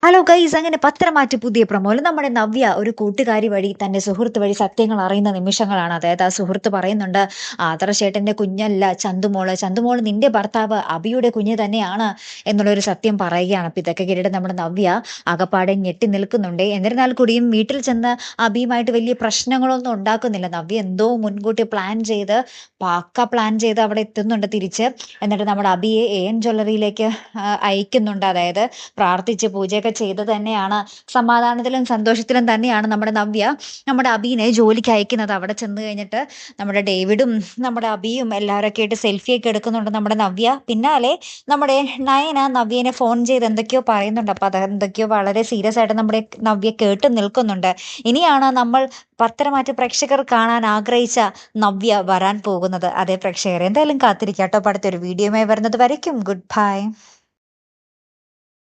Hello guys, അങ്ങനെ പത്രമാറ്റ് പുതിയ പ്രൊമോയിൽ നമ്മുടെ നവ്യ ഒരു കൂട്ടുകാരി വഴി തന്റെ സുഹൃത്ത് വഴി സത്യങ്ങൾ അറിയുന്ന നിമിഷങ്ങളാണ്. അതായത് ആ സുഹൃത്ത് പറയുന്നുണ്ട്, ആദർശേട്ടന്റെ കുഞ്ഞല്ല ചന്തുമോള്, ചന്തുമോള് നിന്റെ ഭർത്താവ് അബിയുടെ കുഞ്ഞ് തന്നെയാണ് എന്നുള്ളൊരു സത്യം പറയുകയാണ്. അപ്പൊ ഇതൊക്കെ കേട്ടിട്ട് നമ്മുടെ നവ്യ അകപ്പാടെ ഞെട്ടി നിൽക്കുന്നുണ്ട്. എന്നിരുന്നാൽ കൂടിയും വീട്ടിൽ ചെന്ന് അബിയുമായിട്ട് വലിയ പ്രശ്നങ്ങളൊന്നും ഉണ്ടാക്കുന്നില്ല. നവ്യ എന്തോ മുൻകൂട്ടി പ്ലാൻ ചെയ്ത് അവിടെ എത്തുന്നുണ്ട് തിരിച്ച്. എന്നിട്ട് നമ്മുടെ അബിയെ AN ജ്വല്ലറിയിലേക്ക് അയക്കുന്നുണ്ട്. അതായത് പ്രാർത്ഥിച്ച് പൂജയൊക്കെ ചെയ്ത് തന്നെയാണ്, സമാധാനത്തിലും സന്തോഷത്തിലും തന്നെയാണ് നമ്മുടെ അബീനെ ജോലിക്ക് അയക്കുന്നത്. അവിടെ ചെന്ന് കഴിഞ്ഞിട്ട് നമ്മുടെ ഡേവിഡും നമ്മുടെ അബിയും എല്ലാവരൊക്കെ ആയിട്ട് സെൽഫിയൊക്കെ എടുക്കുന്നുണ്ട് നമ്മുടെ നവ്യ. പിന്നാലെ നമ്മുടെ നയന നവ്യനെ ഫോൺ ചെയ്ത് എന്തൊക്കെയോ പറയുന്നുണ്ട്. അപ്പൊ അത് എന്തൊക്കെയോ വളരെ സീരിയസ് ആയിട്ട് നമ്മുടെ നവ്യ കേട്ട് നിൽക്കുന്നുണ്ട്. ഇനിയാണ് നമ്മൾ പത്രമാറ്റ് പ്രേക്ഷകർ കാണാൻ ആഗ്രഹിച്ച നവ്യ വരാൻ പോകുന്നത്. അതേ പ്രേക്ഷകർ എന്തായാലും കാത്തിരിക്കാട്ടോ. അടുത്തൊരു വീഡിയോയുമായി വരുന്നത് വരയ്ക്കും ഗുഡ് ബൈ.